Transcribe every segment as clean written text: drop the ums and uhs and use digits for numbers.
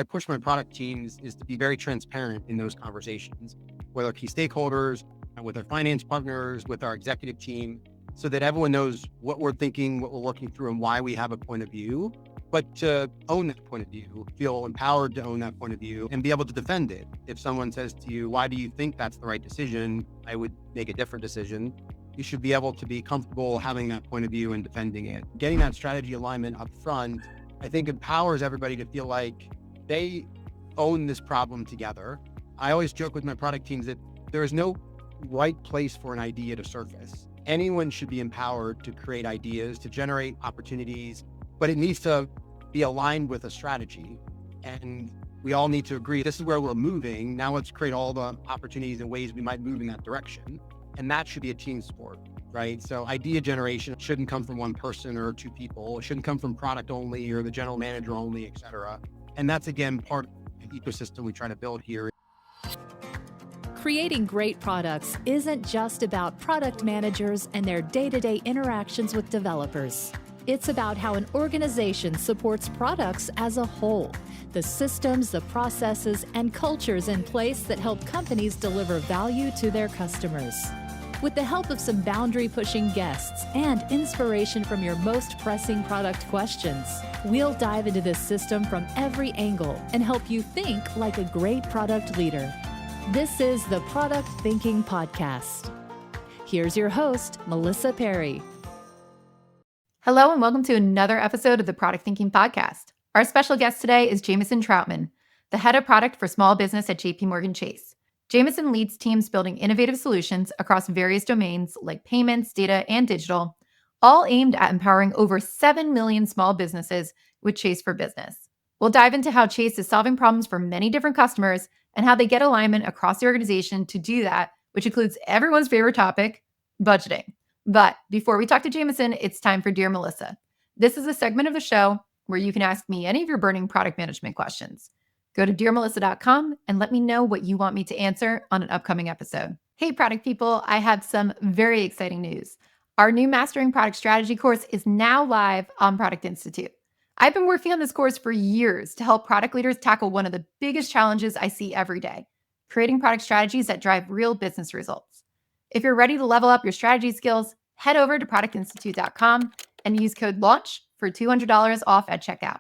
I push my product teams is to be very transparent in those conversations, whether key stakeholders, with our finance partners, with our executive team, so that everyone knows what we're thinking, what we're working through, and why we have a point of view. But to own that point of view, feel empowered to own that point of view and be able to defend it. If someone says to you, why do you think that's the right decision? I would make a different decision. You should be able to be comfortable having that point of view and defending it. Getting that strategy alignment up front, I think empowers everybody to feel like they own this problem together. I always joke with my product teams that there is no right place for an idea to surface. Anyone should be empowered to create ideas, to generate opportunities, but it needs to be aligned with a strategy. And we all need to agree, this is where we're moving. Now let's create all the opportunities and ways we might move in that direction. And that should be a team sport, right? So idea generation shouldn't come from one person or two people. It shouldn't come from product only or the general manager only, et cetera. And that's, again, part of the ecosystem we try to build here. Creating great products isn't just about product managers and their day-to-day interactions with developers. It's about how an organization supports products as a whole, the systems, the processes, and cultures in place that help companies deliver value to their customers. With the help of some boundary-pushing guests and inspiration from your most pressing product questions, we'll dive into this system from every angle and help you think like a great product leader. This is the Product Thinking Podcast. Here's your host, Melissa Perri. Hello and welcome to another episode of the Product Thinking Podcast. Our special guest today is Jameson Troutman, the head of product for small business at JPMorgan Chase. Jameson leads teams building innovative solutions across various domains like payments, data, and digital, all aimed at empowering over 7 million small businesses with Chase for Business. We'll dive into how Chase is solving problems for many different customers and how they get alignment across the organization to do that, which includes everyone's favorite topic, budgeting. But before we talk to Jameson, it's time for Dear Melissa. This is a segment of the show where you can ask me any of your burning product management questions. Go to dearmelissa.com and let me know what you want me to answer on an upcoming episode. Hey, product people, I have some very exciting news. Our new Mastering Product Strategy course is now live on Product Institute. I've been working on this course for years to help product leaders tackle one of the biggest challenges I see every day, creating product strategies that drive real business results. If you're ready to level up your strategy skills, head over to productinstitute.com and use code LAUNCH for $200 off at checkout.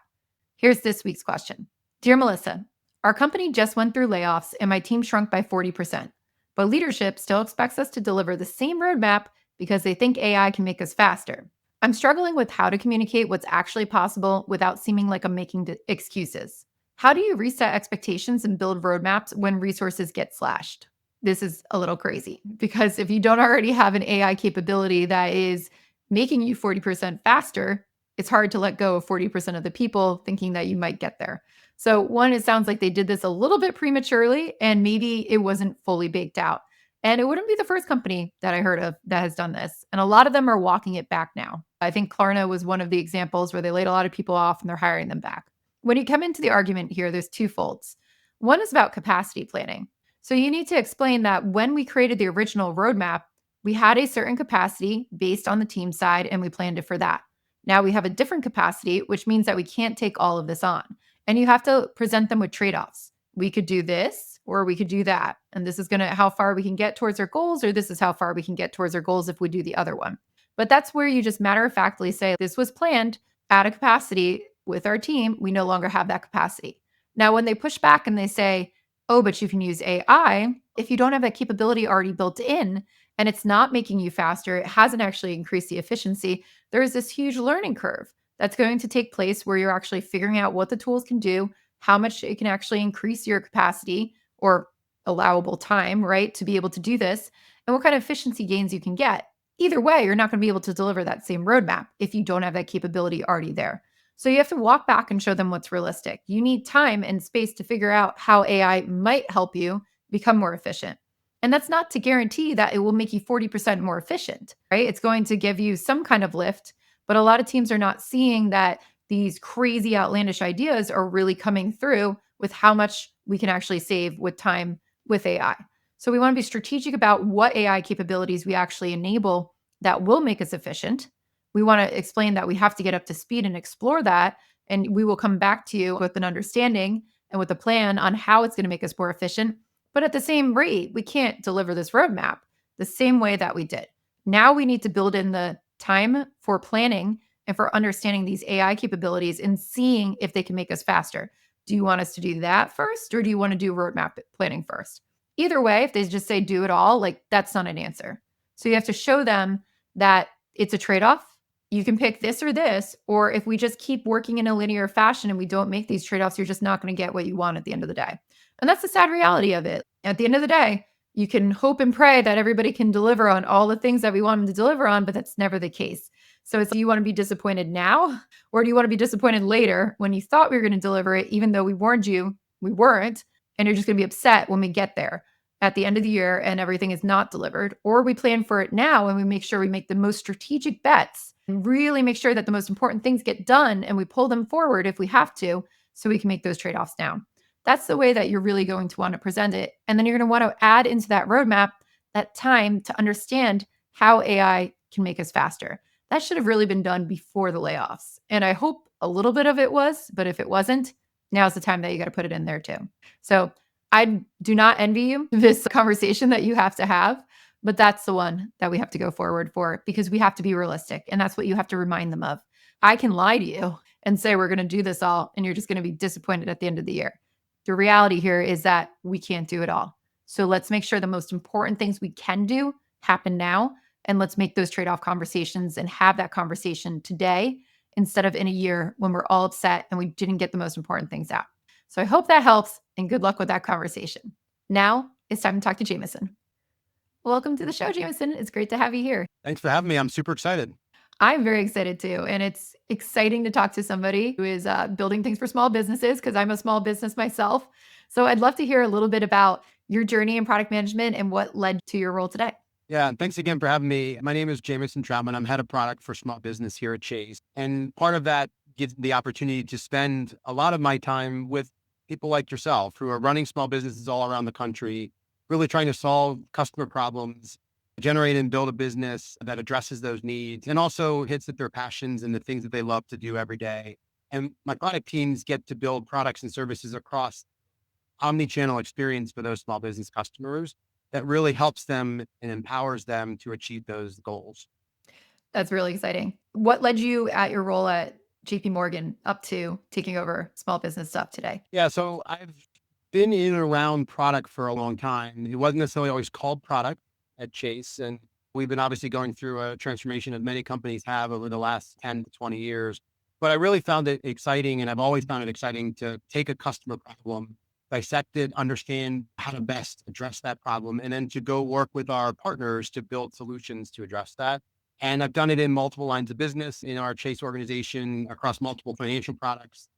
Here's this week's question. Dear Melissa, our company just went through layoffs and my team shrunk by 40%, but leadership still expects us to deliver the same roadmap because they think AI can make us faster. I'm struggling with how to communicate what's actually possible without seeming like I'm making excuses. How do you reset expectations and build roadmaps when resources get slashed? This is a little crazy because if you don't already have an AI capability that is making you 40% faster, it's hard to let go of 40% of the people thinking that you might get there. So one, it sounds like they did this a little bit prematurely and maybe it wasn't fully baked out. And it wouldn't be the first company that I heard of that has done this. And a lot of them are walking it back now. I think Klarna was one of the examples where they laid a lot of people off and they're hiring them back. When you come into the argument here, there's two folds. One is about capacity planning. So you need to explain that when we created the original roadmap, we had a certain capacity based on the team side and we planned it for that. Now we have a different capacity, which means that we can't take all of this on. And you have to present them with trade-offs. We could do this or we could do that. And this is going to how far we can get towards our goals, or this is how far we can get towards our goals if we do the other one. But that's where you just matter-of-factly say, this was planned at a capacity with our team. We no longer have that capacity. Now, when they push back and they say, oh, but you can use AI, if you don't have that capability already built in and it's not making you faster, it hasn't actually increased the efficiency, there is this huge learning curve that's going to take place where you're actually figuring out what the tools can do, how much it can actually increase your capacity or allowable time, right, to be able to do this, and what kind of efficiency gains you can get. Either way, you're not going to be able to deliver that same roadmap if you don't have that capability already there. So you have to walk back and show them what's realistic. You need time and space to figure out how AI might help you become more efficient. And that's not to guarantee that it will make you 40% more efficient, right? It's going to give you some kind of lift, but a lot of teams are not seeing that these crazy outlandish ideas are really coming through with how much we can actually save with time with AI. So we want to be strategic about what AI capabilities we actually enable that will make us efficient. We want to explain that we have to get up to speed and explore that. And we will come back to you with an understanding and with a plan on how it's going to make us more efficient. But at the same rate, we can't deliver this roadmap the same way that we did. Now we need to build in the time for planning and for understanding these AI capabilities and seeing if they can make us faster. Do you want us to do that first, or do you want to do roadmap planning first? Either way, if they just say do it all, like that's not an answer. So you have to show them that it's a trade-off. You can pick this or this, or if we just keep working in a linear fashion and we don't make these trade-offs, you're just not going to get what you want at the end of the day. And that's the sad reality of it. At the end of the day, you can hope and pray that everybody can deliver on all the things that we want them to deliver on, but that's never the case. So it's, do you want to be disappointed now, or do you want to be disappointed later when you thought we were going to deliver it, even though we warned you we weren't, and you're just going to be upset when we get there at the end of the year and everything is not delivered? Or we plan for it now and we make sure we make the most strategic bets and really make sure that the most important things get done and we pull them forward if we have to, so we can make those trade-offs now. That's the way that you're really going to want to present it. And then you're going to want to add into that roadmap that time to understand how AI can make us faster. That should have really been done before the layoffs. And I hope a little bit of it was, but if it wasn't, now's the time that you got to put it in there too. So I do not envy you this conversation that you have to have, but that's the one that we have to go forward for, because we have to be realistic. And that's what you have to remind them of. I can lie to you and say we're going to do this all, and you're just going to be disappointed at the end of the year. The reality here is that we can't do it all. So let's make sure the most important things we can do happen now. And let's make those trade-off conversations and have that conversation today instead of in a year when we're all upset and we didn't get the most important things out. So I hope that helps, and good luck with that conversation. Now it's time to talk to Jameson. Welcome to the show, Jameson. It's great to have you here. Thanks for having me. I'm super excited. I'm very excited too. And it's exciting to talk to somebody who is building things for small businesses, because I'm a small business myself. So I'd love to hear a little bit about your journey in product management and what led to your role today. Yeah, and thanks again for having me. My name is Jameson Troutman. I'm head of product for small business here at Chase. And part of that gives me the opportunity to spend a lot of my time with people like yourself who are running small businesses all around the country, really trying to solve customer problems, generate and build a business that addresses those needs and also hits at their passions and the things that they love to do every day. And my product teams get to build products and services across omni-channel experience for those small business customers that really helps them and empowers them to achieve those goals. That's really exciting. What led you at your role at JP Morgan up to taking over small business stuff today? Yeah, so I've been in and around product for a long time. It wasn't necessarily always called product at Chase. And we've been obviously going through a transformation that many companies have over the last 10 to 20 years. But I really found it exciting, and I've always found it exciting to take a customer problem, dissect it, understand how to best address that problem, and then to go work with our partners to build solutions to address that. And I've done it in multiple lines of business in our Chase organization across multiple financial products,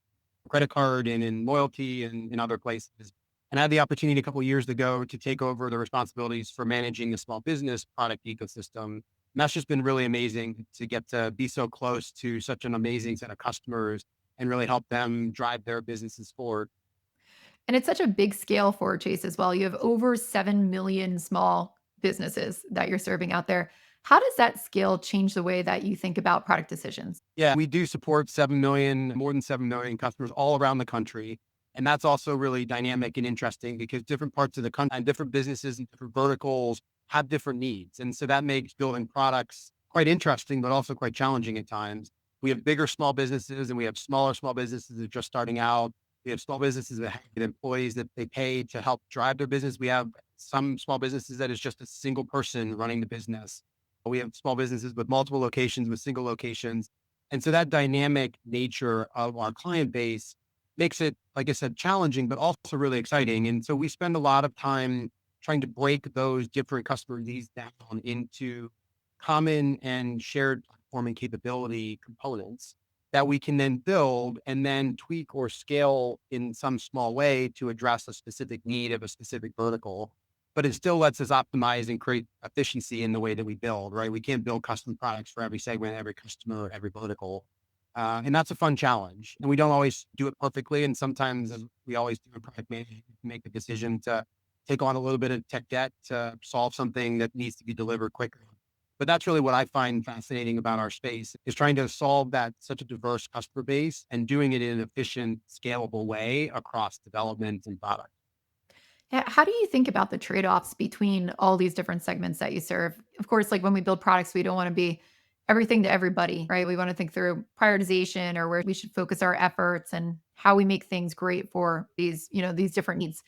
credit card and in loyalty and in other places. And I had the opportunity a couple of years ago to take over the responsibilities for managing the small business product ecosystem. And that's just been really amazing to get to be so close to such an amazing set of customers and really help them drive their businesses forward. And it's such a big scale for Chase as well. You have over 7 million small businesses that you're serving out there. How does that scale change the way that you think about product decisions? Yeah, we do support 7 million, more than 7 million customers all around the country. And that's also really dynamic and interesting because different parts of the country and different businesses and different verticals have different needs. And so that makes building products quite interesting, but also quite challenging at times. We have bigger small businesses and we have smaller small businesses that are just starting out. We have small businesses that have employees that they pay to help drive their business. We have some small businesses that is just a single person running the business. We have small businesses with multiple locations, with single locations. And so that dynamic nature of our client base makes it, like I said, challenging, but also really exciting. And so we spend a lot of time trying to break those different customer needs down into common and shared platform capability components that we can then build and then tweak or scale in some small way to address a specific need of a specific vertical. But it still lets us optimize and create efficiency in the way that we build, right? We can't build custom products for every segment, every customer, every vertical. And that's a fun challenge. And we don't always do it perfectly. And sometimes, as we always do in product management, we make the decision to take on a little bit of tech debt to solve something that needs to be delivered quicker. But that's really what I find fascinating about our space is trying to solve that such a diverse customer base and doing it in an efficient, scalable way across development and product. Yeah, how do you think about the trade-offs between all these different segments that you serve? Of course, like when we build products, we don't want to be everything to everybody, right? We want to think through prioritization or where we should focus our efforts and how we make things great for these, these different needs.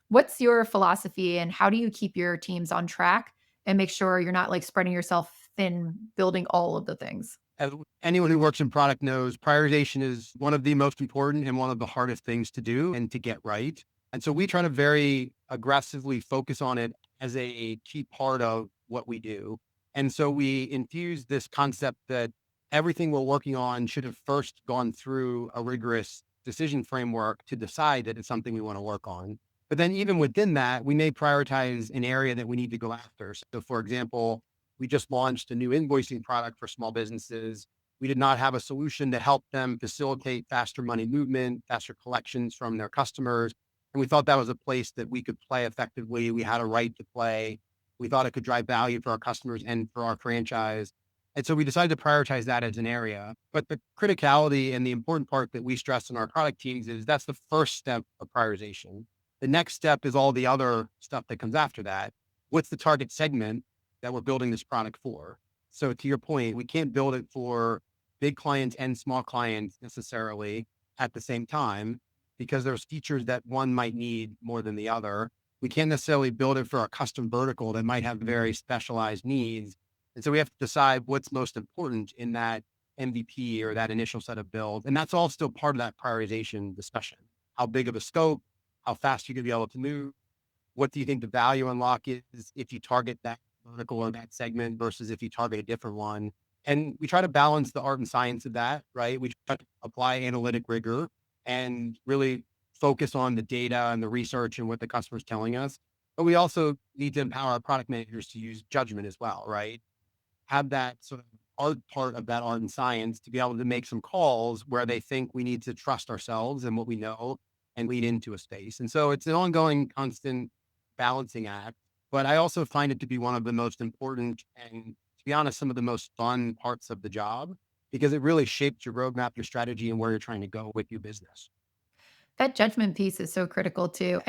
What's your philosophy and how do you keep your teams on track and make sure you're not like spreading yourself thin building all of the things? As anyone who works in product knows, prioritization is one of the most important and one of the hardest things to do and to get right. And so we try to very aggressively focus on it as a key part of what we do. And so we infuse this concept that everything we're working on should have first gone through a rigorous decision framework to decide that it's something we want to work on. But then even within that, we may prioritize an area that we need to go after. So for example, we just launched a new invoicing product for small businesses. We did not have a solution to help them facilitate faster money movement, faster collections from their customers. And we thought that was a place that we could play effectively. We had a right to play. We thought it could drive value for our customers and for our franchise. And so we decided to prioritize that as an area. But the criticality and the important part that we stress in our product teams is that's the first step of prioritization. The next step is all the other stuff that comes after that. What's the target segment that we're building this product for? So to your point, we can't build it for big clients and small clients necessarily at the same time because there's features that one might need more than the other. We can't necessarily build it for a custom vertical that might have very specialized needs. And so we have to decide what's most important in that MVP or that initial set of builds. And that's all still part of that prioritization discussion. How big of a scope, how fast you could be able to move, what do you think the value unlock is if you target that vertical or that segment versus if you target a different one? And we try to balance the art and science of that, right? We try to apply analytic rigor and really focus on the data and the research and what the customer's telling us. But we also need to empower our product managers to use judgment as well, right? Have that sort of art part of that art and science to be able to make some calls where they think we need to trust ourselves and what we know and lead into a space. And so it's an ongoing, constant balancing act. But I also find it to be one of the most important and, to be honest, some of the most fun parts of the job because it really shapes your roadmap, your strategy, and where you're trying to go with your business. That judgment piece is so critical too.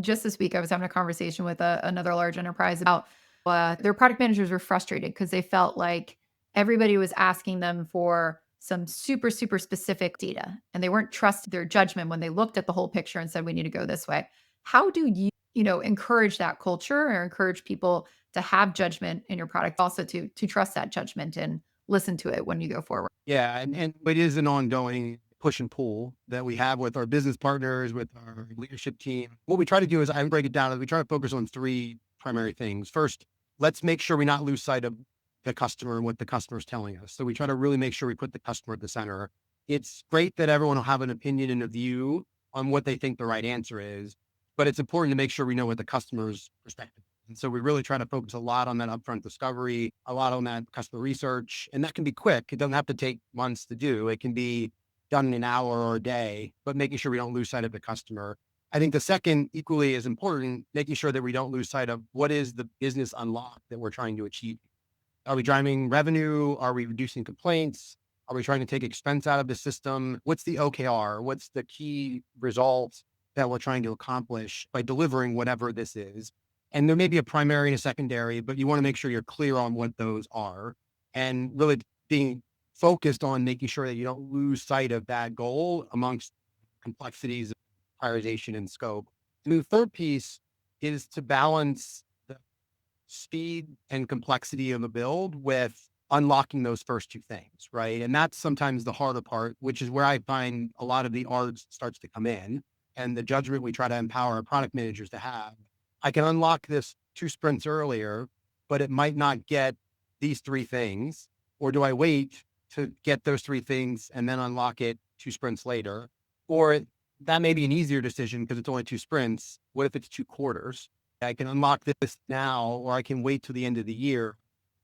Just this week, I was having a conversation with another large enterprise about their product managers were frustrated because they felt like everybody was asking them for some super, super specific data and they weren't trusting their judgment when they looked at the whole picture and said, we need to go this way. How do you, encourage that culture or encourage people to have judgment in your product, also to trust that judgment and listen to it when you go forward? Yeah, and it is an ongoing push and pull that we have with our business partners, with our leadership team. What we try to do is I break it down. We try to focus on three primary things. First, let's make sure we not lose sight of the customer and what the customer is telling us. So we try to really make sure we put the customer at the center. It's great that everyone will have an opinion and a view on what they think the right answer is, but it's important to make sure we know what the customer's perspective is. And so we really try to focus a lot on that upfront discovery, a lot on that customer research, and that can be quick. It doesn't have to take months to do. It can be done in an hour or a day, but making sure we don't lose sight of the customer. I think the second equally is important, making sure that we don't lose sight of what is the business unlock that we're trying to achieve. Are we driving revenue? Are we reducing complaints? Are we trying to take expense out of the system? What's the OKR? What's the key result that we're trying to accomplish by delivering whatever this is? And there may be a primary and a secondary, but you want to make sure you're clear on what those are and really being focused on making sure that you don't lose sight of that goal amongst complexities of prioritization and scope. And the third piece is to balance the speed and complexity of the build with unlocking those first two things, right? And that's sometimes the harder part, which is where I find a lot of the art starts to come in and the judgment we try to empower our product managers to have. I can unlock this 2 sprints earlier, but it might not get these three things. Or do I wait to get those three things and then unlock it 2 sprints later? Or that may be an easier decision because it's only 2 sprints. What if it's 2 quarters? I can unlock this now, or I can wait till the end of the year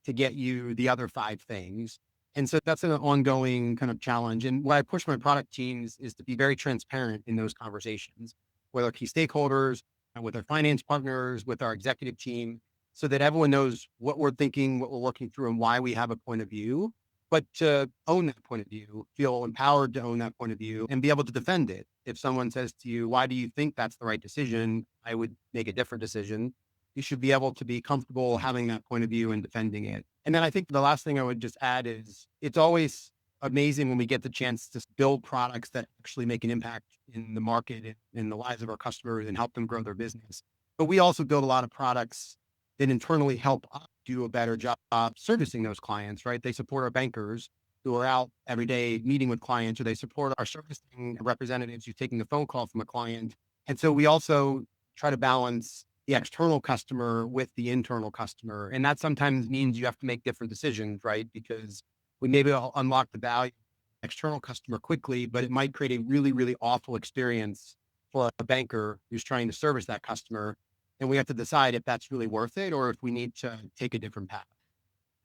to get you the other five things. And so that's an ongoing kind of challenge. And what I push my product teams is to be very transparent in those conversations with our key stakeholders and with our finance partners, with our executive team, so that everyone knows what we're thinking, what we're looking through, and why we have a point of view. But to own that point of view, feel empowered to own that point of view and be able to defend it. If someone says to you, why do you think that's the right decision? I would make a different decision. You should be able to be comfortable having that point of view and defending it. And then I think the last thing I would just add is it's always amazing when we get the chance to build products that actually make an impact in the market and in the lives of our customers and help them grow their business. But we also build a lot of products that internally help us do a better job servicing those clients, right? They support our bankers who are out every day meeting with clients, or they support our servicing representatives who's taking a phone call from a client. And so we also try to balance the external customer with the internal customer. And that sometimes means you have to make different decisions, right? Because we maybe unlock the value of the external customer quickly, but it might create a really, really awful experience for a banker who's trying to service that customer. And we have to decide if that's really worth it or if we need to take a different path.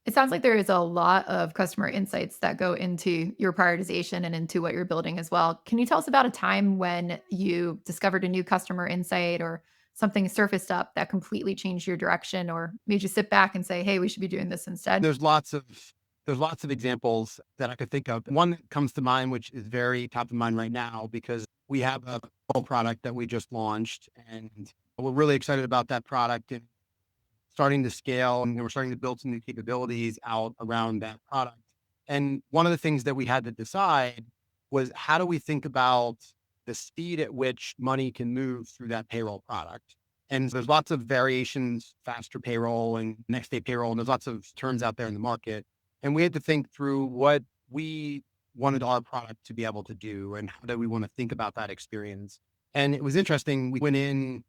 It sounds like there is a lot of customer insights that go into your prioritization and into what you're building as well. Can you tell us about a time when you discovered a new customer insight or something surfaced up that completely changed your direction or made you sit back and say, "Hey, we should be doing this instead"? There's lots of examples that I could think of. One that comes to mind, which is very top of mind right now, because we have a whole product that we just launched, and we're really excited about that product and starting to scale, and we're starting to build some new capabilities out around that product. And one of the things that we had to decide was how do we think about the speed at which money can move through that payroll product? And there's lots of variations, faster payroll and next day payroll, and there's lots of terms out there in the market. And we had to think through what we wanted our product to be able to do and how do we want to think about that experience. And it was interesting. We went in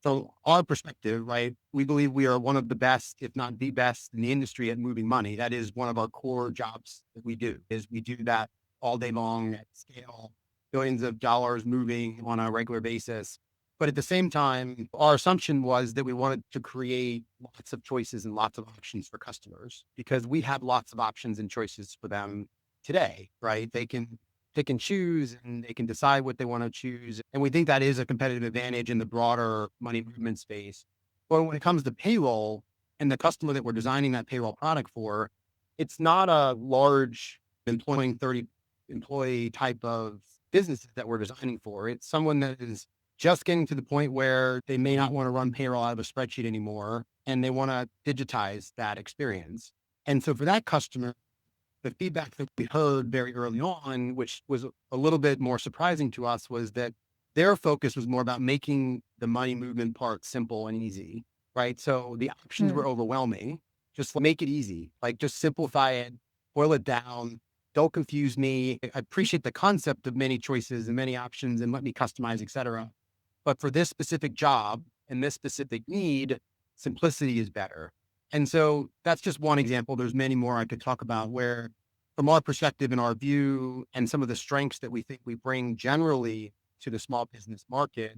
from our perspective, right? We believe we are one of the best, if not the best in the industry at moving money. That is one of our core jobs that we do, is we do that all day long at scale, billions of dollars moving on a regular basis. But at the same time, our assumption was that we wanted to create lots of choices and lots of options for customers because we have lots of options and choices for them today, right? They can pick and choose and they can decide what they want to choose. And we think that is a competitive advantage in the broader money movement space. But when it comes to payroll and the customer that we're designing that payroll product for, it's not a large employing 30 employee type of businesses that we're designing for. It's someone that is just getting to the point where they may not want to run payroll out of a spreadsheet anymore and they want to digitize that experience. And so for that customer, the feedback that we heard very early on, which was a little bit more surprising to us, was that their focus was more about making the money movement part simple and easy, right? So the options were overwhelming. Just make it easy, like just simplify it, boil it down. Don't confuse me. I appreciate the concept of many choices and many options and let me customize, et cetera. But for this specific job and this specific need, simplicity is better. And so that's just one example. There's many more I could talk about where, from our perspective and our view, and some of the strengths that we think we bring generally to the small business market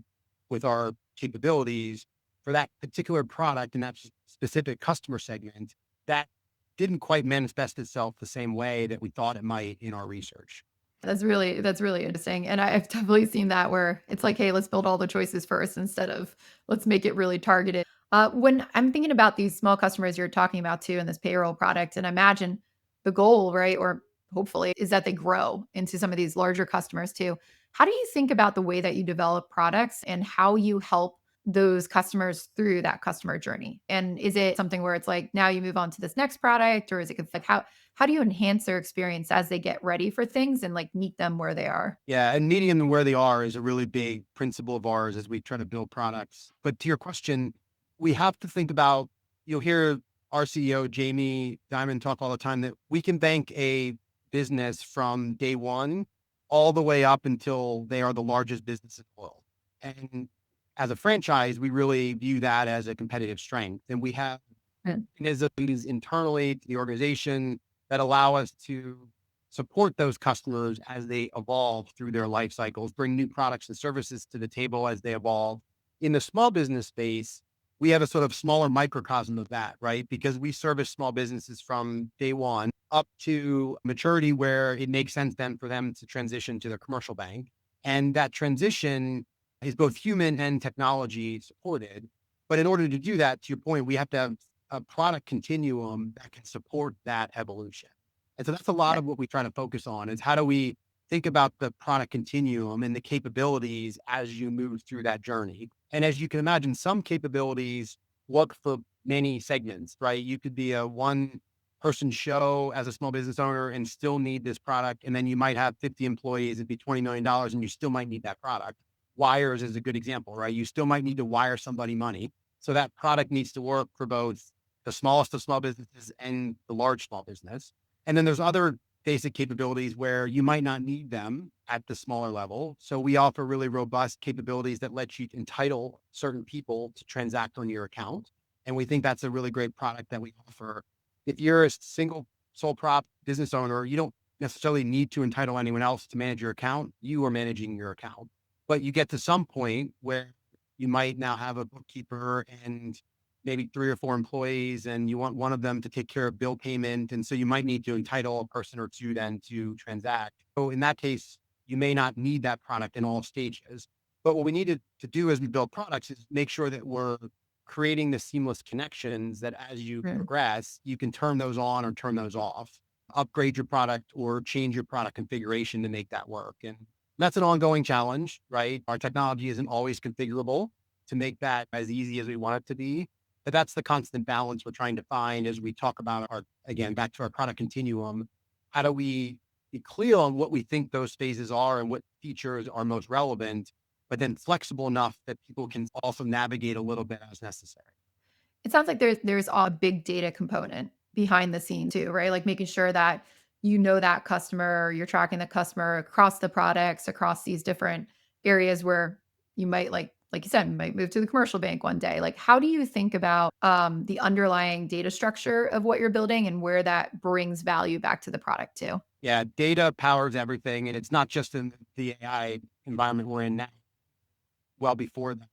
with our capabilities for that particular product and that specific customer segment, that didn't quite manifest itself the same way that we thought it might in our research. That's really interesting, and I've definitely seen that where it's like, "Hey, let's build all the choices first instead of let's make it really targeted." When I'm thinking about these small customers you're talking about too in this payroll product, and I imagine the goal, right, or hopefully is that they grow into some of these larger customers too. How do you think about the way that you develop products and how you help those customers through that customer journey? And is it something where it's like, now you move on to this next product, or is it like how do you enhance their experience as they get ready for things and like meet them where they are? Yeah, and meeting them where they are is a really big principle of ours as we try to build products. But to your question, we have to think about, you'll hear our CEO, Jamie Dimon, talk all the time that we can bank a business from day one all the way up until they are the largest business in the world. And as a franchise, we really view that as a competitive strength. And we have Mm. mechanisms internally to the organization that allow us to support those customers as they evolve through their life cycles, bring new products and services to the table as they evolve. In the small business space, we have a sort of smaller microcosm of that, right? Because we service small businesses from day one up to maturity where it makes sense then for them to transition to their commercial bank. And that transition is both human and technology supported. But in order to do that, to your point, we have to have a product continuum that can support that evolution. And so that's a lot Yeah. of what we try to focus on is how do we think about the product continuum and the capabilities as you move through that journey. And as you can imagine, some capabilities work for many segments, right? You could be a one person show as a small business owner and still need this product. And then you might have 50 employees, it'd be $20 million and you still might need that product. Wires is a good example, right? You still might need to wire somebody money. So that product needs to work for both the smallest of small businesses and the large small business. And then there's other basic capabilities where you might not need them at the smaller level. So we offer really robust capabilities that let you entitle certain people to transact on your account. And we think that's a really great product that we offer. If you're a single sole prop business owner, you don't necessarily need to entitle anyone else to manage your account. You are managing your account. But you get to some point where you might now have a bookkeeper and maybe 3 or 4 employees, and you want one of them to take care of bill payment. And so you might need to entitle a person or two then to transact. So in that case, you may not need that product in all stages. But what we needed to do as we build products is make sure that we're creating the seamless connections that as you Right. progress, you can turn those on or turn those off, upgrade your product or change your product configuration to make that work. And that's an ongoing challenge, right? Our technology isn't always configurable to make that as easy as we want it to be. But that's the constant balance we're trying to find as we talk about our, again, back to our product continuum. How do we be clear on what we think those phases are and what features are most relevant, but then flexible enough that people can also navigate a little bit as necessary? It sounds like there's a big data component behind the scene too, right? Like making sure that you know that customer, you're tracking the customer across the products, across these different areas where you might like you said, you might move to the commercial bank one day. Like how do you think about the underlying data structure of what you're building and where that brings value back to the product too? Yeah, data powers everything. And it's not just in the AI environment we're in now, well before that.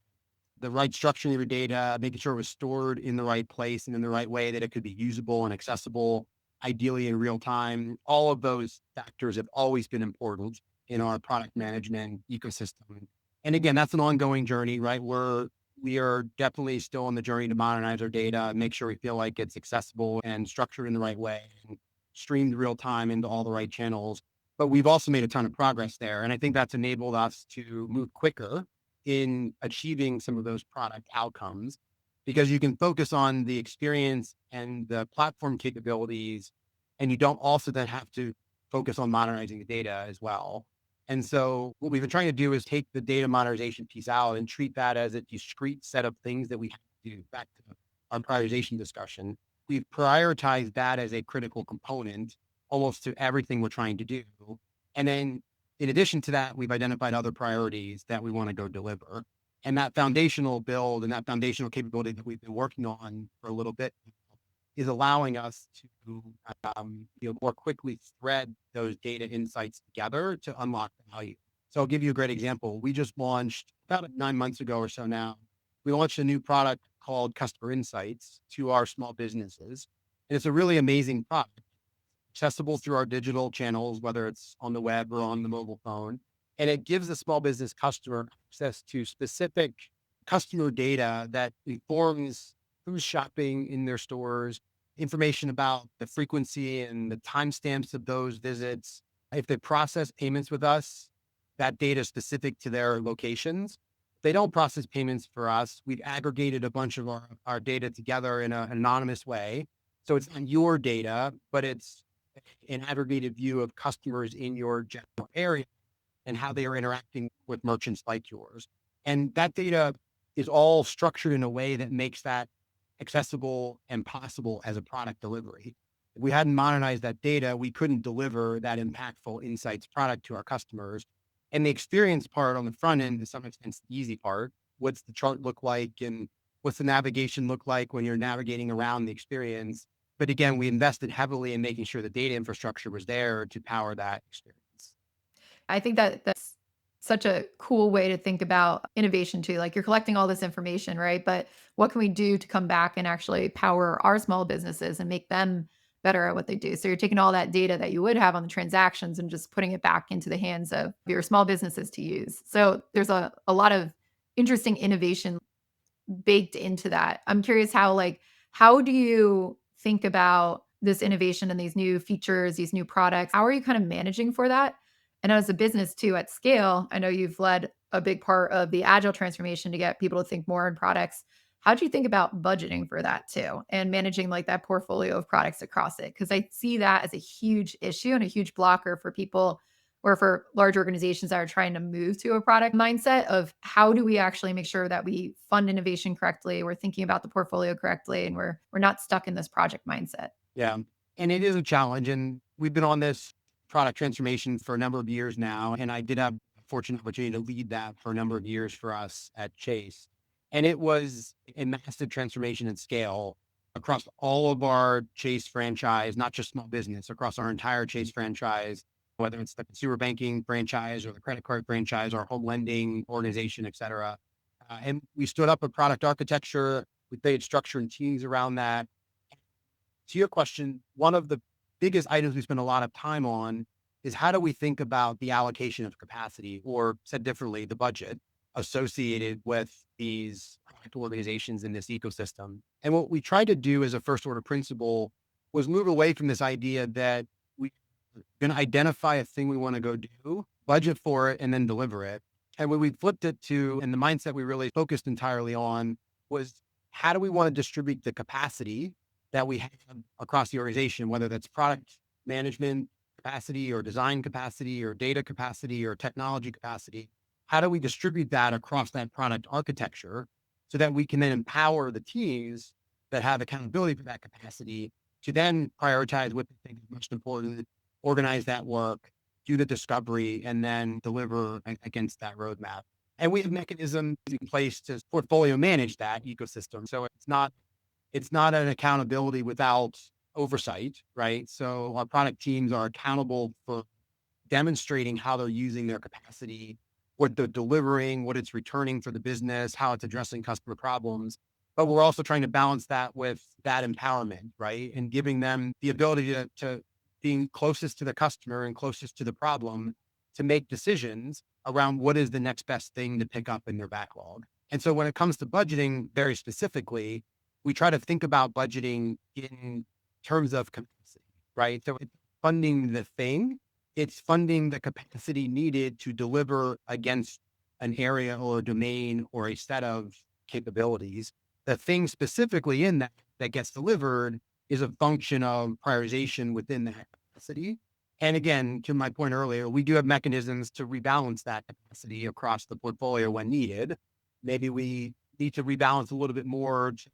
The right structuring of your data, making sure it was stored in the right place and in the right way that it could be usable and accessible, ideally in real time. All of those factors have always been important in our product management ecosystem. And again, that's an ongoing journey, right? We are definitely still on the journey to modernize our data, make sure we feel like it's accessible and structured in the right way and streamed real time into all the right channels. But we've also made a ton of progress there. And I think that's enabled us to move quicker in achieving some of those product outcomes because you can focus on the experience and the platform capabilities, and you don't also then have to focus on modernizing the data as well. And so what we've been trying to do is take the data modernization piece out and treat that as a discrete set of things that we have to do. Back to our prioritization discussion, we've prioritized that as a critical component almost to everything we're trying to do. And then in addition to that, we've identified other priorities that we want to go deliver. And that foundational build and that foundational capability that we've been working on for a little bit is allowing us to more quickly thread those data insights together to unlock value. So I'll give you a great example. We just launched about 9 months ago or so now. We launched a new product called Customer Insights to our small businesses. And it's a really amazing product accessible through our digital channels, whether it's on the web or on the mobile phone. And it gives the small business customer access to specific customer data that informs who's shopping in their stores, information about the frequency and the timestamps of those visits. If they process payments with us, that data is specific to their locations. If they don't process payments for us, we've aggregated a bunch of our data together in an anonymous way. So it's not your data, but it's an aggregated view of customers in your general area and how they are interacting with merchants like yours. And that data is all structured in a way that makes that accessible and possible as a product delivery. If we hadn't modernized that data, we couldn't deliver that impactful insights product to our customers. And the experience part on the front end, to some extent, is the easy part. What's the chart look like and what's the navigation look like when you're navigating around the experience? But again, we invested heavily in making sure the data infrastructure was there to power that experience. I think that that's such a cool way to think about innovation too. Like you're collecting all this information, right? But what can we do to come back and actually power our small businesses and make them better at what they do? So you're taking all that data that you would have on the transactions and just putting it back into the hands of your small businesses to use. So there's a lot of interesting innovation baked into that. I'm curious how do you think about this innovation and these new features, these new products? How are you kind of managing for that? And as a business too at scale, I know you've led a big part of the agile transformation to get people to think more in products. How do you think about budgeting for that too and managing like that portfolio of products across it? Because I see that as a huge issue and a huge blocker for people or for large organizations that are trying to move to a product mindset of how do we actually make sure that we fund innovation correctly, we're thinking about the portfolio correctly, and we're not stuck in this project mindset. Yeah. And it is a challenge. And we've been on this product transformation for a number of years now. And I did have a fortunate opportunity to lead that for a number of years for us at Chase. And it was a massive transformation at scale across all of our Chase franchise, not just small business, across our entire Chase franchise, whether it's the consumer banking franchise or the credit card franchise or home lending organization, et cetera. And we stood up a product architecture. We created structure and teams around that. To your question, one of the biggest items we spend a lot of time on is how do we think about the allocation of capacity, or said differently, the budget associated with these product organizations in this ecosystem. And what we tried to do as a first order principle was move away from this idea that we're going to identify a thing we want to go do, budget for it, and then deliver it. And when we flipped it to, and the mindset we really focused entirely on was how do we want to distribute the capacity that we have across the organization, whether that's product management capacity or design capacity or data capacity or technology capacity. How do we distribute that across that product architecture so that we can then empower the teams that have accountability for that capacity to then prioritize what they think is most important, organize that work, do the discovery, and then deliver against that roadmap. And we have mechanisms in place to portfolio manage that ecosystem. So it's not an accountability without oversight, right? So our product teams are accountable for demonstrating how they're using their capacity, what they're delivering, what it's returning for the business, how it's addressing customer problems. But we're also trying to balance that with that empowerment, right? And giving them the ability to being closest to the customer and closest to the problem to make decisions around what is the next best thing to pick up in their backlog. And so when it comes to budgeting very specifically, we try to think about budgeting in terms of capacity, right? So it's funding the thing, it's funding the capacity needed to deliver against an area or a domain or a set of capabilities. The thing specifically in that gets delivered is a function of prioritization within that capacity. And again, to my point earlier, we do have mechanisms to rebalance that capacity across the portfolio when needed. Maybe we need to rebalance a little bit more to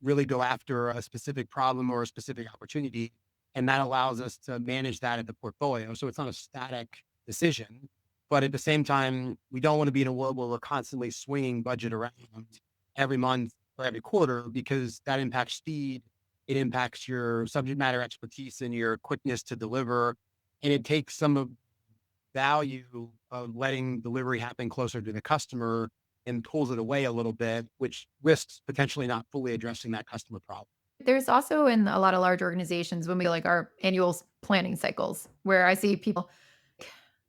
really go after a specific problem or a specific opportunity. And that allows us to manage that in the portfolio. So it's not a static decision, but at the same time, we don't want to be in a world where we're constantly swinging budget around every month or every quarter, because that impacts speed. It impacts your subject matter expertise and your quickness to deliver. And it takes some of value of letting delivery happen closer to the customer and pulls it away a little bit, which risks potentially not fully addressing that customer problem. There's also in a lot of large organizations when we like our annual planning cycles where I see people,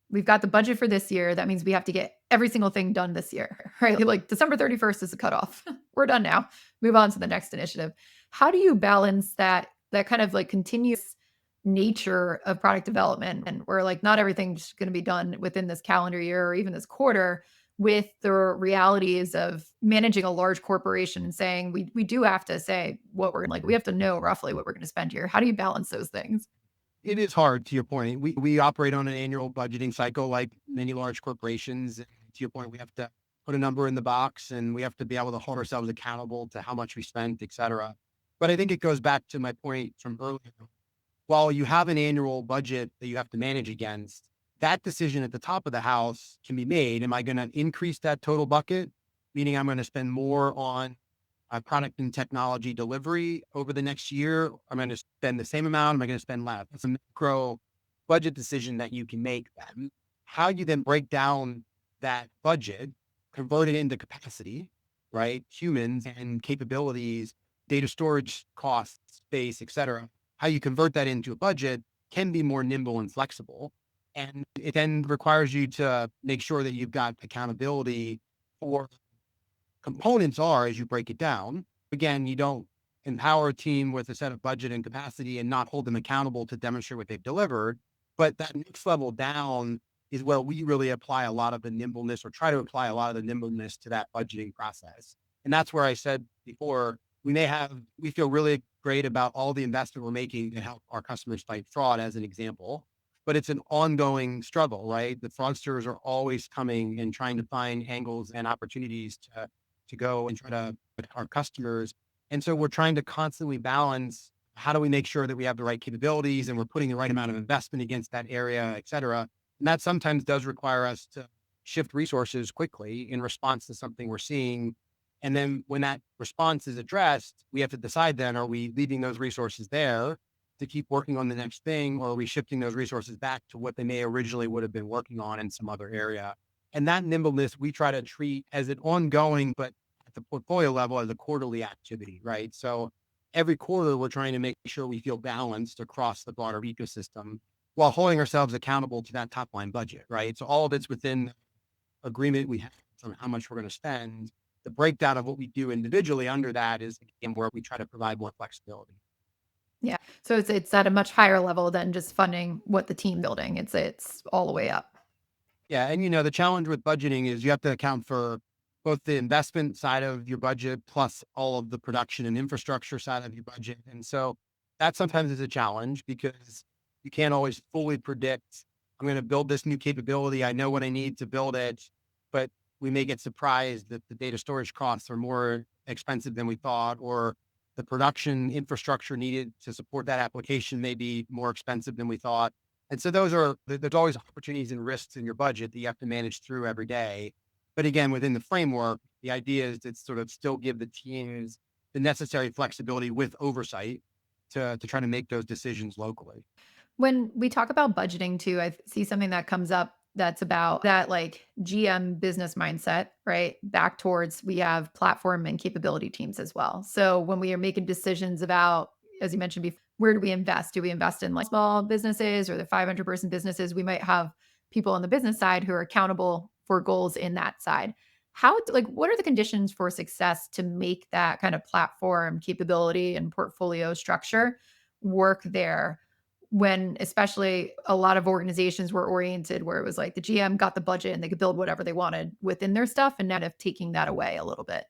we've got the budget for this year. That means we have to get every single thing done this year, right? Like December 31st is the cutoff. We're done now. Move on to the next initiative. How do you balance that kind of like continuous nature of product development and where like not everything's going to be done within this calendar year or even this quarter with the realities of managing a large corporation and saying we do have to say what we're like we have to know roughly what we're going to spend here. How do you balance those things? It is hard, to your point. We operate on an annual budgeting cycle like many large corporations. And to your point, we have to put a number in the box and we have to be able to hold ourselves accountable to how much we spent, et cetera. But I think it goes back to my point from earlier. While you have an annual budget that you have to manage against, that decision at the top of the house can be made. Am I going to increase that total bucket? Meaning I'm going to spend more on product and technology delivery over the next year. I'm going to spend the same amount. Am I going to spend less? It's a macro budget decision that you can make then. How you then break down that budget, convert it into capacity, right? Humans and capabilities, data storage costs, space, et cetera. How you convert that into a budget can be more nimble and flexible. And it then requires you to make sure that you've got accountability for components are as you break it down. Again, you don't empower a team with a set of budget and capacity and not hold them accountable to demonstrate what they've delivered. But that next level down is where we really apply a lot of the nimbleness or try to apply a lot of the nimbleness to that budgeting process. And that's where I said before, we feel really great about all the investment we're making to help our customers fight fraud as an example, but it's an ongoing struggle, right? The fraudsters are always coming and trying to find angles and opportunities to go and try to put our customers. And so we're trying to constantly balance how do we make sure that we have the right capabilities and we're putting the right amount of investment against that area, et cetera. And that sometimes does require us to shift resources quickly in response to something we're seeing. And then when that response is addressed, we have to decide then, are we leaving those resources there to keep working on the next thing, or are we shifting those resources back to what they may originally would have been working on in some other area? And that nimbleness we try to treat as an ongoing, but at the portfolio level as a quarterly activity, right? So every quarter we're trying to make sure we feel balanced across the broader ecosystem while holding ourselves accountable to that top line budget, right? So all of it's within agreement we have on how much we're going to spend. The breakdown of what we do individually under that is again where we try to provide more flexibility. Yeah. So it's at a much higher level than just funding what the team building. It's all the way up. Yeah, and the challenge with budgeting is you have to account for both the investment side of your budget plus all of the production and infrastructure side of your budget. And so that sometimes is a challenge because you can't always fully predict, I'm going to build this new capability. I know what I need to build it, but we may get surprised that the data storage costs are more expensive than we thought, or the production infrastructure needed to support that application may be more expensive than we thought. And so there's always opportunities and risks in your budget that you have to manage through every day. But again, within the framework, the idea is to sort of still give the teams the necessary flexibility with oversight to try to make those decisions locally. When we talk about budgeting too, I see something that comes up that's about that like GM business mindset, right? Back towards we have platform and capability teams as well. So when we are making decisions about, as you mentioned before, where do we invest? Do we invest in like small businesses or the 500-person businesses? We might have people on the business side who are accountable for goals in that side. Like, what are the conditions for success to make that kind of platform capability and portfolio structure work there? When especially a lot of organizations were oriented where it was like the GM got the budget and they could build whatever they wanted within their stuff, and now of taking that away a little bit.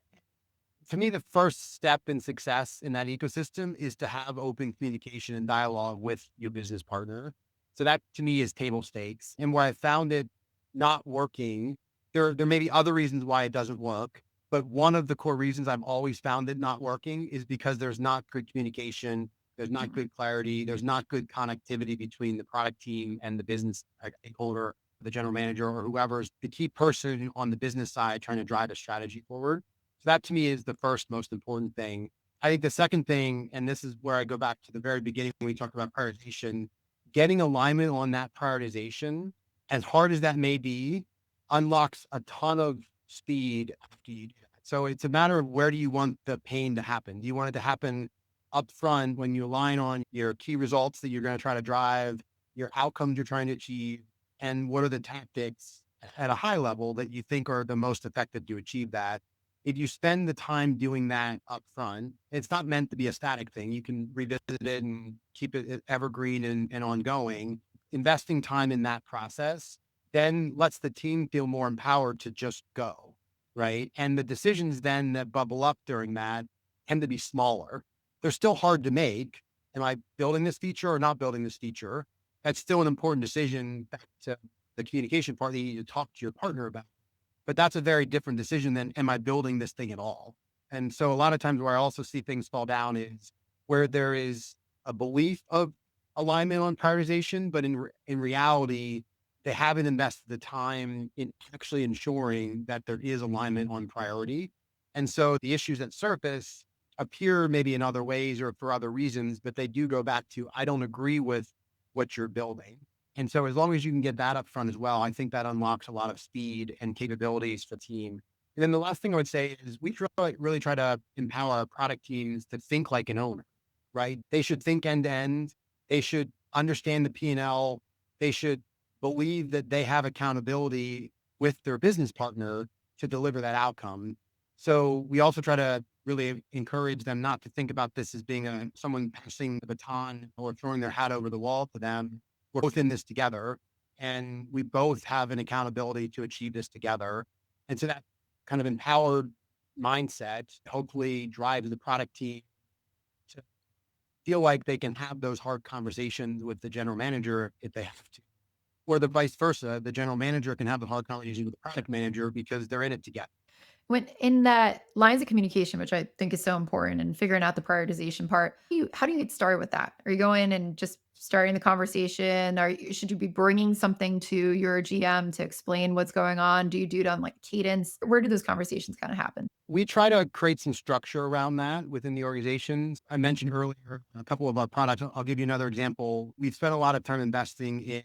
For me, the first step in success in that ecosystem is to have open communication and dialogue with your business partner. So that to me is table stakes. And where I found it not working, there may be other reasons why it doesn't work. But one of the core reasons I've always found it not working is because there's not good communication, there's not good clarity, there's not good connectivity between the product team and the business stakeholder, the general manager, or whoever's the key person on the business side trying to drive a strategy forward. So that to me is the first most important thing. I think the second thing, and this is where I go back to the very beginning when we talked about prioritization, getting alignment on that prioritization, as hard as that may be, unlocks a ton of speed after you do that. So it's a matter of where do you want the pain to happen? Do you want it to happen up front when you align on your key results that you're going to try to drive, your outcomes you're trying to achieve, and what are the tactics at a high level that you think are the most effective to achieve that? If you spend the time doing that up front, it's not meant to be a static thing. You can revisit it and keep it evergreen and ongoing. Investing time in that process then lets the team feel more empowered to just go, right? And the decisions then that bubble up during that tend to be smaller. They're still hard to make. Am I building this feature or not building this feature? That's still an important decision back to the communication part that you need to talk to your partner about. But that's a very different decision than, am I building this thing at all? And so a lot of times where I also see things fall down is where there is a belief of alignment on prioritization, but in reality, they haven't invested the time in actually ensuring that there is alignment on priority. And so the issues that surface appear maybe in other ways or for other reasons, but they do go back to, I don't agree with what you're building. And so as long as you can get that up front as well, I think that unlocks a lot of speed and capabilities for the team. And then the last thing I would say is we really try to empower our product teams to think like an owner, right? They should think end to end. They should understand the P&L. They should believe that they have accountability with their business partner to deliver that outcome. So we also try to really encourage them not to think about this as being someone passing the baton or throwing their hat over the wall to them. We're both in this together, and we both have an accountability to achieve this together. And so that kind of empowered mindset hopefully drives the product team to feel like they can have those hard conversations with the general manager if they have to, or the vice versa. The general manager can have the hard conversation with the product manager because they're in it together. When in that lines of communication, which I think is so important, and figuring out the prioritization part, how do you get started with that? Are you going and just starting the conversation? Should you be bringing something to your GM to explain what's going on? Do you do it on like cadence? Where do those conversations kind of happen? We try to create some structure around that within the organizations. I mentioned earlier a couple of our products. I'll give you another example. We've spent a lot of time investing in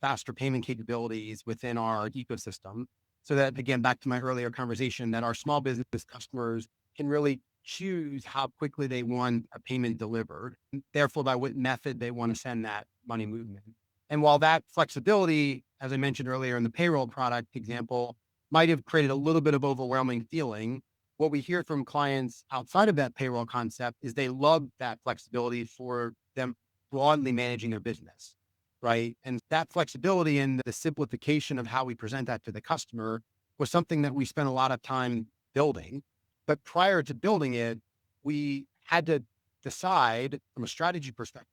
faster payment capabilities within our ecosystem. So that, again, back to my earlier conversation, that our small business customers can really choose how quickly they want a payment delivered, therefore, by what method they want to send that money movement. And while that flexibility, as I mentioned earlier in the payroll product example, might have created a little bit of overwhelming feeling, what we hear from clients outside of that payroll concept is they love that flexibility for them broadly managing their business, right? And that flexibility and the simplification of how we present that to the customer was something that we spent a lot of time building. But prior to building it, we had to decide from a strategy perspective,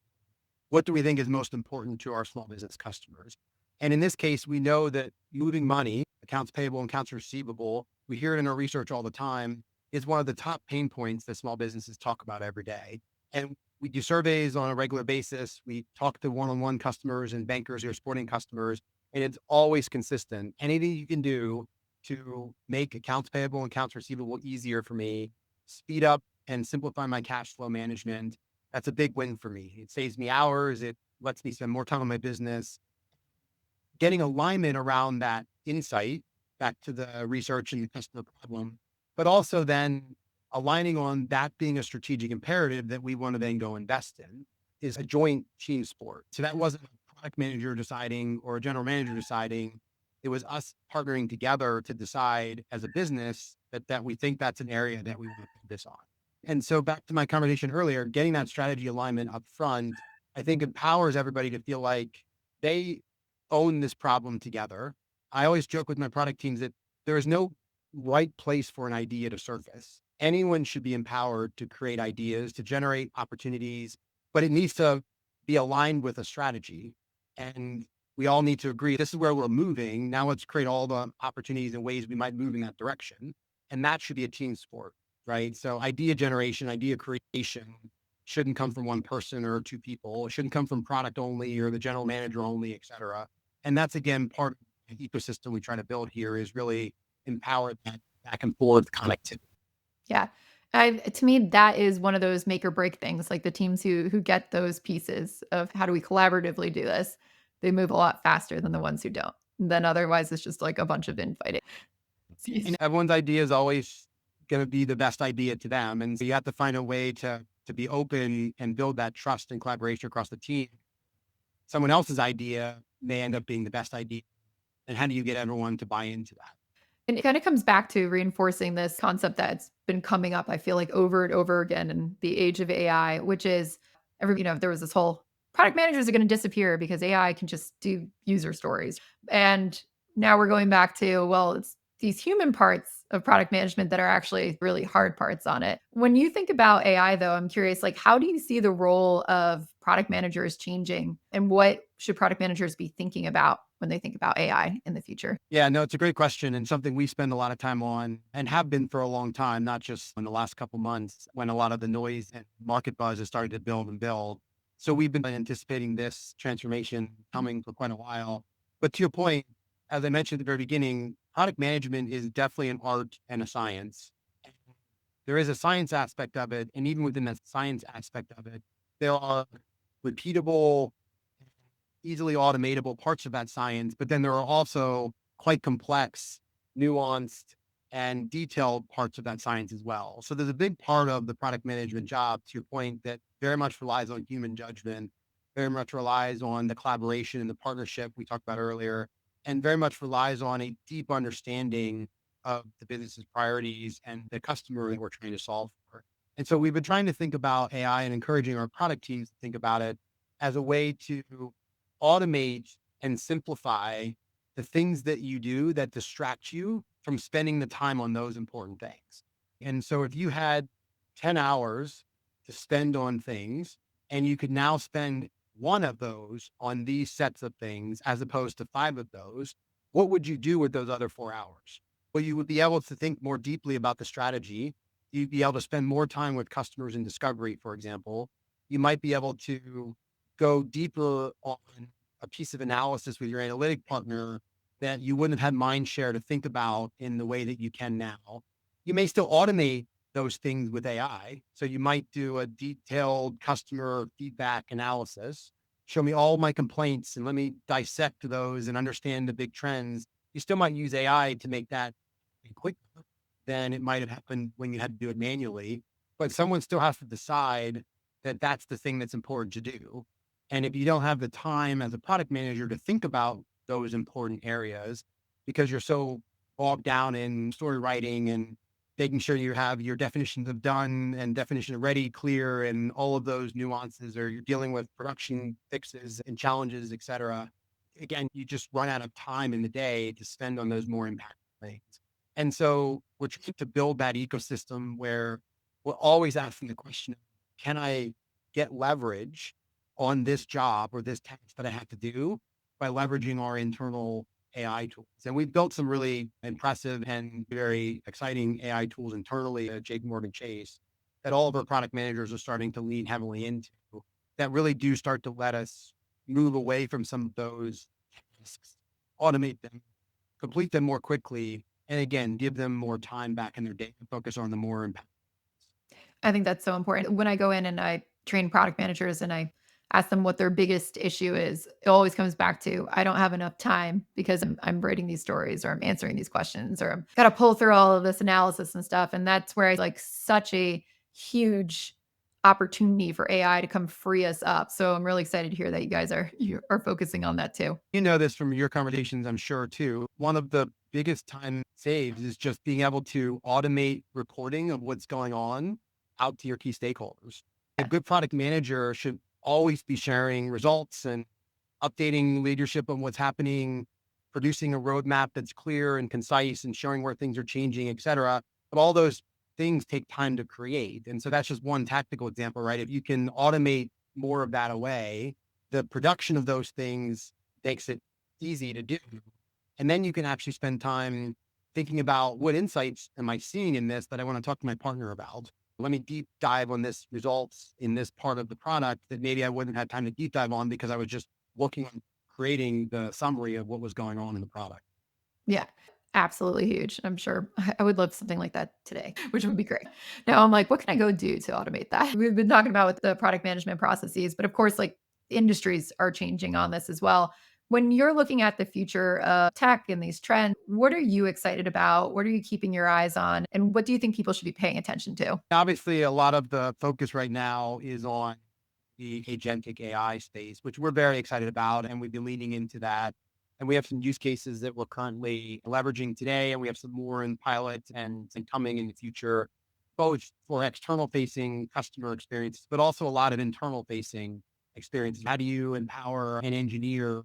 what do we think is most important to our small business customers? And in this case, we know that moving money, accounts payable and accounts receivable, we hear it in our research all the time, is one of the top pain points that small businesses talk about every day. And we do surveys on a regular basis. We talk to one-on-one customers and bankers who are supporting customers, and it's always consistent. Anything you can do to make accounts payable and accounts receivable easier for me, speed up and simplify my cash flow management, that's a big win for me. It saves me hours. It lets me spend more time on my business. Getting alignment around that insight back to the research and the customer problem, but also then aligning on that being a strategic imperative that we want to then go invest in is a joint team sport. So that wasn't a product manager deciding or a general manager deciding. It was us partnering together to decide as a business that we think that's an area that we want to put this on. And so back to my conversation earlier, getting that strategy alignment up front, I think empowers everybody to feel like they own this problem together. I always joke with my product teams that there is no right place for an idea to surface. Anyone should be empowered to create ideas, to generate opportunities, but it needs to be aligned with a strategy. And we all need to agree this is where we're moving. Now let's create all the opportunities and ways we might move in that direction. And that should be a team sport, right? So idea generation, idea creation shouldn't come from one person or two people. It shouldn't come from product only or the general manager only, et cetera. And that's, again, part of the ecosystem we try to build here is really empower that back and forth connectivity. Yeah. To me, that is one of those make or break things. Like the teams who get those pieces of how do we collaboratively do this, they move a lot faster than the ones who don't. Then otherwise, it's just like a bunch of infighting. And everyone's idea is always going to be the best idea to them. And so you have to find a way to be open and build that trust and collaboration across the team. Someone else's idea may end up being the best idea. And how do you get everyone to buy into that? And it kind of comes back to reinforcing this concept that's been coming up, I feel like over and over again in the age of AI, which is there was this whole product managers are going to disappear because AI can just do user stories. And now we're going back to, well, it's these human parts of product management that are actually really hard parts on it. When you think about AI, though, I'm curious, like, how do you see the role of product managers changing and what should product managers be thinking about when they think about AI in the future? Yeah, no, it's a great question and something we spend a lot of time on and have been for a long time, not just in the last couple months when a lot of the noise and market buzz is starting to build and build. So we've been anticipating this transformation coming for quite a while. But to your point, as I mentioned at the very beginning, product management is definitely an art and a science. There is a science aspect of it. And even within that science aspect of it, there are repeatable, easily automatable parts of that science, but then there are also quite complex, nuanced, and detailed parts of that science as well. So there's a big part of the product management job, to your point, that very much relies on human judgment, very much relies on the collaboration and the partnership we talked about earlier, and very much relies on a deep understanding of the business's priorities and the customer that we're trying to solve for. And so we've been trying to think about AI and encouraging our product teams to think about it as a way to automate and simplify the things that you do that distract you from spending the time on those important things. And so if you had 10 hours to spend on things and you could now spend one of those on these sets of things as opposed to five of those, what would you do with those other 4 hours? Well, you would be able to think more deeply about the strategy. You'd be able to spend more time with customers in discovery, for example. You might be able to go deeper on a piece of analysis with your analytic partner that you wouldn't have had mind share to think about in the way that you can now. You may still automate those things with AI. So you might do a detailed customer feedback analysis, show me all my complaints and let me dissect those and understand the big trends. You still might use AI to make that quicker than it might have happened when you had to do it manually. But someone still has to decide that that's the thing that's important to do. And if you don't have the time as a product manager to think about those important areas because you're so bogged down in story writing and making sure you have your definitions of done and definition of ready clear and all of those nuances, or you're dealing with production fixes and challenges, et cetera. Again, you just run out of time in the day to spend on those more impactful things. And so we're trying to build that ecosystem where we're always asking the question, can I get leverage on this job or this task that I have to do by leveraging our internal AI tools? And we've built some really impressive and very exciting AI tools internally at JPMorgan Chase that all of our product managers are starting to lean heavily into that really do start to let us move away from some of those tasks, automate them, complete them more quickly, and again, give them more time back in their day to focus on the more impact. I think that's so important. When I go in and I train product managers and I ask them what their biggest issue is, it always comes back to I don't have enough time because I'm writing these stories or I'm answering these questions or I'm got to pull through all of this analysis and stuff. And that's where I like such a huge opportunity for AI to come free us up. So I'm really excited to hear that you are focusing on that too. You know this from your conversations, I'm sure too. One of the biggest time saves is just being able to automate reporting of what's going on out to your key stakeholders. A Yeah. good product manager should always be sharing results and updating leadership on what's happening, producing a roadmap that's clear and concise and showing where things are changing, et cetera. But all those things take time to create. And so that's just one tactical example, right? If you can automate more of that away, the production of those things makes it easy to do. And then you can actually spend time thinking about what insights am I seeing in this that I want to talk to my partner about. Let me deep dive on this results in this part of the product that maybe I wouldn't have time to deep dive on because I was just looking on creating the summary of what was going on in the product. Yeah, absolutely huge. I'm sure I would love something like that today, which would be great. Now I'm like, what can I go do to automate that? We've been talking about with the product management processes, but of course, like industries are changing on this as well. When you're looking at the future of tech and these trends, what are you excited about? What are you keeping your eyes on? And what do you think people should be paying attention to? Obviously, a lot of the focus right now is on the agentic AI space, which we're very excited about. And we've been leaning into that. And we have some use cases that we're currently leveraging today. And we have some more in pilot and coming in the future, both for external facing customer experiences, but also a lot of internal facing experiences. How do you empower an engineer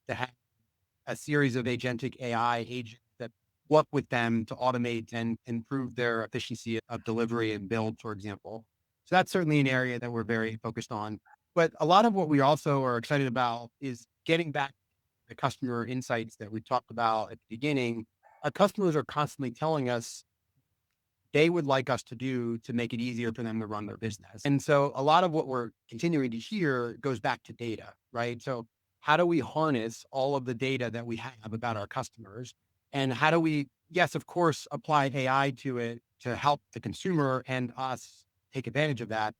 to have a series of agentic AI agents that work with them to automate and improve their efficiency of delivery and build, for example? So that's certainly an area that we're very focused on. But a lot of what we also are excited about is getting back to the customer insights that we talked about at the beginning. Our customers are constantly telling us they would like us to do to make it easier for them to run their business. And so a lot of what we're continuing to hear goes back to data, right? So how do we harness all of the data that we have about our customers? And how do we, yes, of course, apply AI to it to help the consumer and us take advantage of that?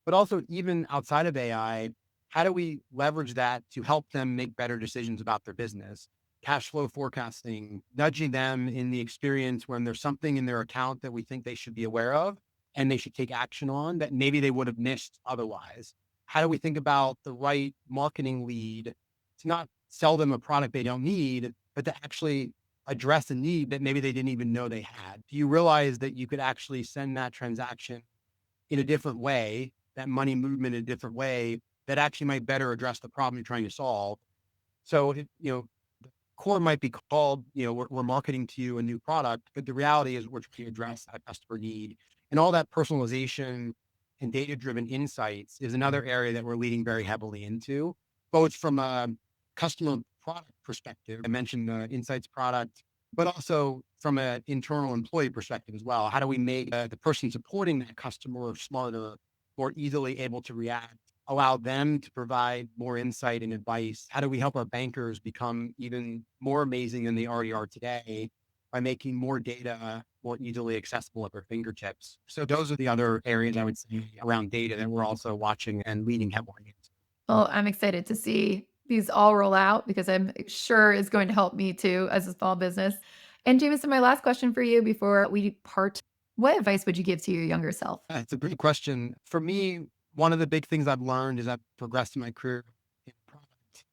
But also, even outside of AI, how do we leverage that to help them make better decisions about their business? Cash flow forecasting, nudging them in the experience when there's something in their account that we think they should be aware of and they should take action on that maybe they would have missed otherwise. How do we think about the right marketing lead to not sell them a product they don't need, but to actually address a need that maybe they didn't even know they had? Do you realize that you could actually send that transaction in a different way, that money movement in a different way that actually might better address the problem you're trying to solve? So, the core might be called, we're marketing to you a new product, but the reality is we're trying to address a customer need. And all that personalization and data driven insights is another area that we're leading very heavily into, both from a customer product perspective. I mentioned the insights product, but also from an internal employee perspective as well. How do we make the person supporting that customer smarter, more easily able to react, allow them to provide more insight and advice? How do we help our bankers become even more amazing than they already are today by making more data more easily accessible at their fingertips? So those are the other areas I would say around data that we're also watching and leading heavily into. Well, I'm excited to see these all roll out because I'm sure it's going to help me too as a small business. And Jameson, my last question for you before we part, what advice would you give to your younger self? It's a great question. For me, one of the big things I've learned as I've progressed in my career in product,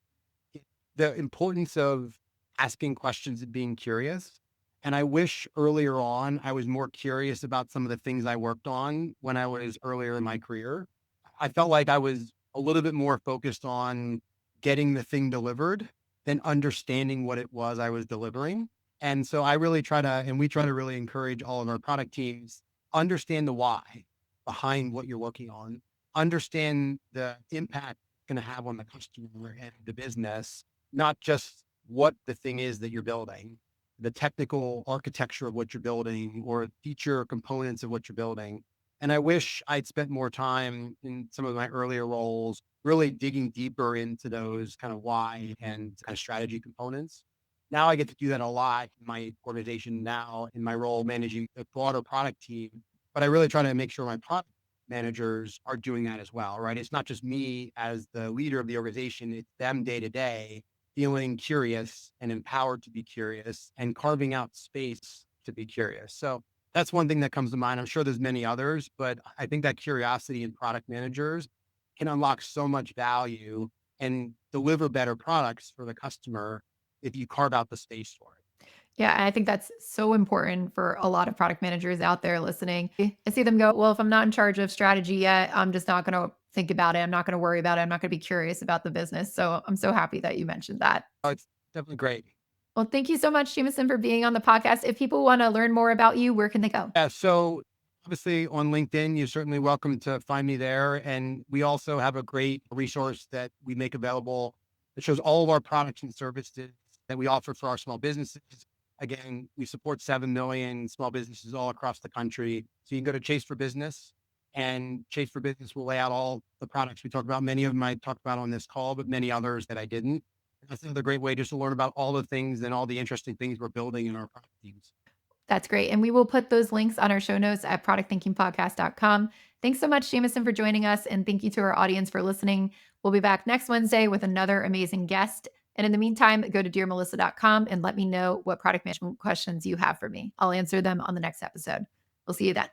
the importance of asking questions and being curious. And I wish earlier on I was more curious about some of the things I worked on when I was earlier in my career. I felt like I was a little bit more focused on getting the thing delivered than understanding what it was I was delivering. And so I really try to, and we try to really encourage all of our product teams, understand the why behind what you're working on, understand the impact it's going to have on the customer and the business, not just what the thing is that you're building, the technical architecture of what you're building or feature components of what you're building. And I wish I'd spent more time in some of my earlier roles, really digging deeper into those kind of why and kind of strategy components. Now I get to do that a lot in my organization now in my role managing a broader product team, but I really try to make sure my product managers are doing that as well, right? It's not just me as the leader of the organization, it's them day to day feeling curious and empowered to be curious and carving out space to be curious. So that's one thing that comes to mind. I'm sure there's many others, but I think that curiosity in product managers can unlock so much value and deliver better products for the customer if you carve out the space for it. Yeah, and I think that's so important for a lot of product managers out there listening. I see them go, well, if I'm not in charge of strategy yet, I'm just not going to think about it. I'm not going to worry about it. I'm not going to be curious about the business. So I'm so happy that you mentioned that. Oh, it's definitely great. Well, thank you so much, Jameson, for being on the podcast. If people want to learn more about you, where can they go? Yeah. So obviously on LinkedIn, you're certainly welcome to find me there. And we also have a great resource that we make available that shows all of our products and services that we offer for our small businesses. Again, we support 7 million small businesses all across the country. So you can go to Chase for Business, and Chase for Business will lay out all the products we talked about. Many of them I talked about on this call, but many others that I didn't. That's another great way just to learn about all the things and all the interesting things we're building in our product teams. That's great. And we will put those links on our show notes at productthinkingpodcast.com. Thanks so much, Jameson, for joining us. And thank you to our audience for listening. We'll be back next Wednesday with another amazing guest. And in the meantime, go to dearmelissa.com and let me know what product management questions you have for me. I'll answer them on the next episode. We'll see you then.